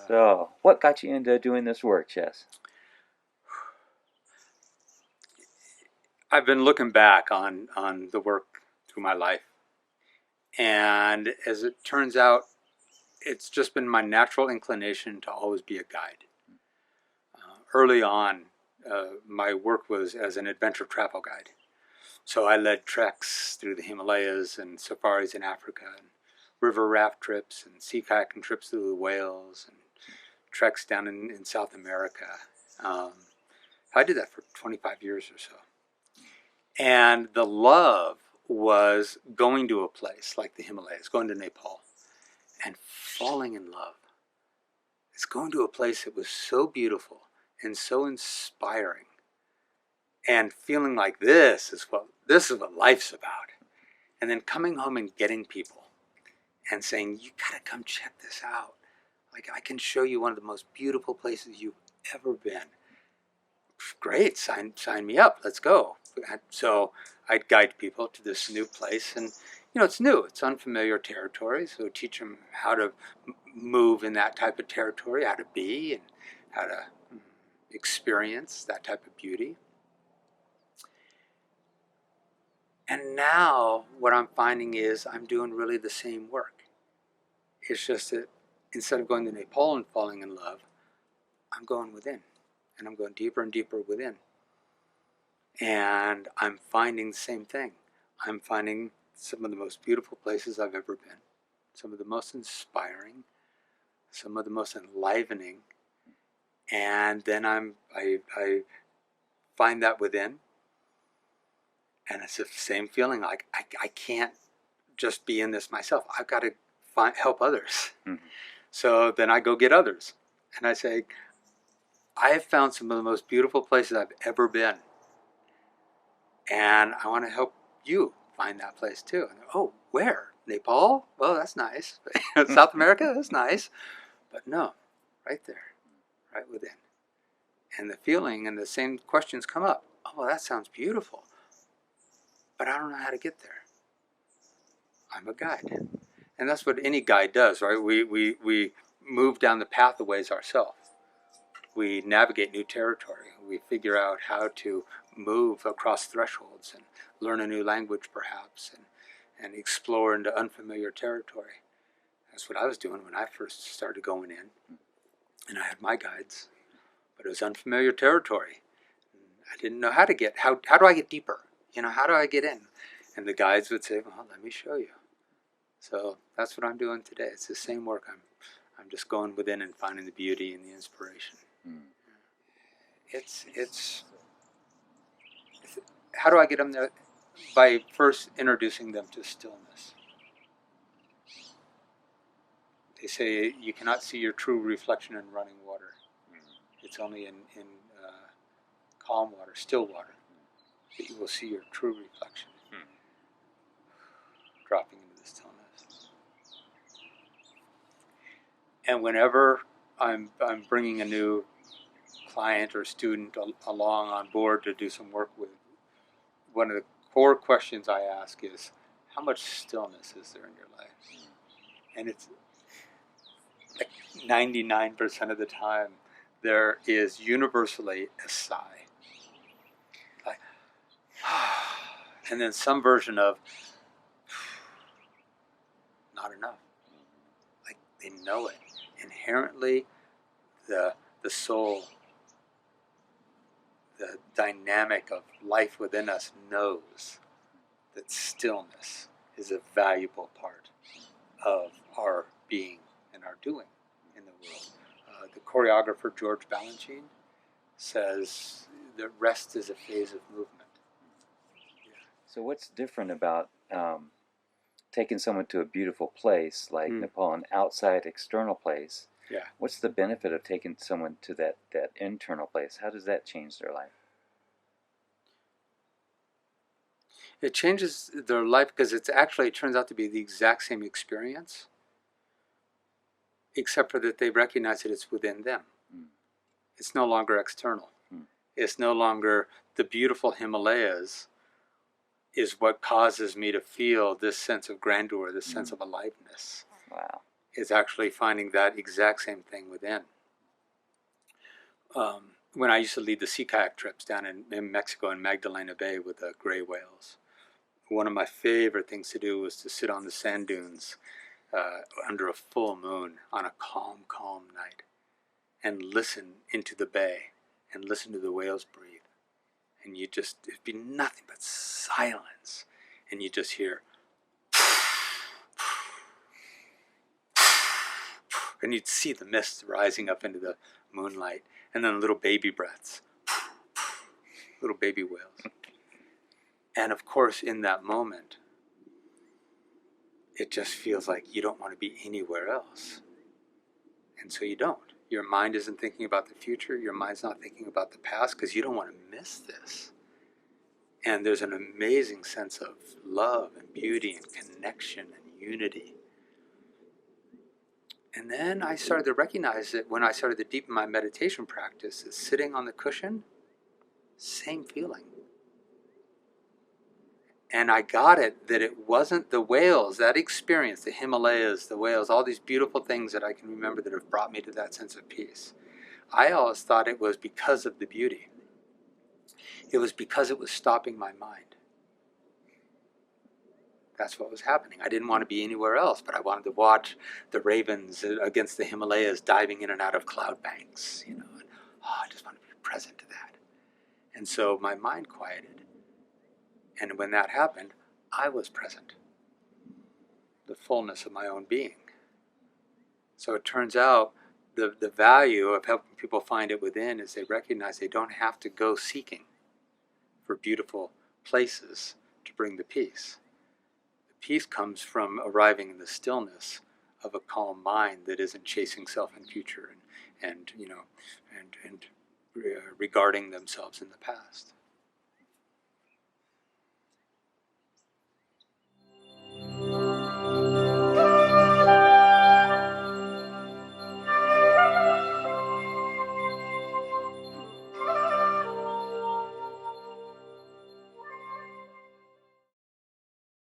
So, what got you into doing this work, Chess? I've been looking back on the work through my life. And as it turns out, it's just been my natural inclination to always be a guide. Early on, my work was as an adventure travel guide. So I led treks through the Himalayas and safaris in Africa, and river raft trips and sea kayaking trips through the Wales and treks down in South America. Um, I did that for 25 years or so. And the love was going to a place like the Himalayas, going to Nepal, and falling in love. It's going to a place that was so beautiful and so inspiring, and feeling like this is what life's about. And then coming home and getting people and saying, you gotta come check this out. Like, I can show you one of the most beautiful places you've ever been. Great, sign me up, let's go. So I'd guide people to this new place, and it's new, it's unfamiliar territory, so teach them how to move in that type of territory, how to be, and how to experience that type of beauty. And now what I'm finding is I'm doing really the same work. It's just that instead of going to Nepal and falling in love, I'm going within, and I'm going deeper and deeper within. And I'm finding the same thing. I'm finding some of the most beautiful places I've ever been, some of the most inspiring, some of the most enlivening. And then I find that within, and it's the same feeling. Like I can't just be in this myself. I've got to help others. Mm-hmm. So then I go get others, and I say, I have found some of the most beautiful places I've ever been, and I want to help you find that place too. And oh, where? Nepal? Well, that's nice. South America? That's nice. But no, right there, right within. And the feeling and the same questions come up. Oh, well, that sounds beautiful, but I don't know how to get there. I'm a guide. And that's what any guide does, right? We move down the pathways ourselves. We navigate new territory. We figure out how to move across thresholds and learn a new language, perhaps, and explore into unfamiliar territory. That's what I was doing when I first started going in. And I had my guides, but it was unfamiliar territory. I didn't know how to get, how do I get deeper? How do I get in? And the guides would say, well, let me show you. So that's what I'm doing today. It's the same work. I'm just going within and finding the beauty and the inspiration. It's how do I get them there? By first introducing them to stillness. They say you cannot see your true reflection in running water. It's only in calm water, still water, that you will see your true reflection. Dropping into the stillness. And whenever I'm bringing a new client or student along on board to do some work with, one of the core questions I ask is, how much stillness is there in your life? And it's like 99% of the time, there is universally a sigh. Like, and then some version of, not enough. Like they know it. Inherently, the soul, the dynamic of life within us knows that stillness is a valuable part of our being and our doing in the world. The choreographer George Balanchine says that rest is a phase of movement. Yeah. So what's different about taking someone to a beautiful place like Nepal, an outside external place? Yeah. What's the benefit of taking someone to that internal place? How does that change their life? It changes their life because it turns out to be the exact same experience, except for that they recognize that it's within them. It's no longer external. It's no longer the beautiful Himalayas is what causes me to feel this sense of grandeur, this sense of aliveness. Wow. is actually finding that exact same thing within. When I used to lead the sea kayak trips down in Mexico in Magdalena Bay with the gray whales, one of my favorite things to do was to sit on the sand dunes under a full moon on a calm, calm night and listen into the bay and listen to the whales breathe. And it'd be nothing but silence. And you just hear, and you'd see the mist rising up into the moonlight, and then little baby breaths, little baby whales. And of course, in that moment, it just feels like you don't want to be anywhere else. And so you don't. Your mind isn't thinking about the future. Your mind's not thinking about the past because you don't want to miss this. And there's an amazing sense of love and beauty and connection and unity. And then I started to recognize that when I started to deepen my meditation practice, is sitting on the cushion, same feeling. And I got it that it wasn't the whales, that experience, the Himalayas, the whales, all these beautiful things that I can remember that have brought me to that sense of peace. I always thought it was because of the beauty. It was because it was stopping my mind. That's what was happening. I didn't want to be anywhere else, but I wanted to watch the ravens against the Himalayas diving in and out of cloud banks, and, I just want to be present to that. And so my mind quieted. And when that happened, I was present. The fullness of my own being. So it turns out the value of helping people find it within is they recognize they don't have to go seeking for beautiful places to bring the peace. The peace comes from arriving in the stillness of a calm mind that isn't chasing self and future and regarding themselves in the past.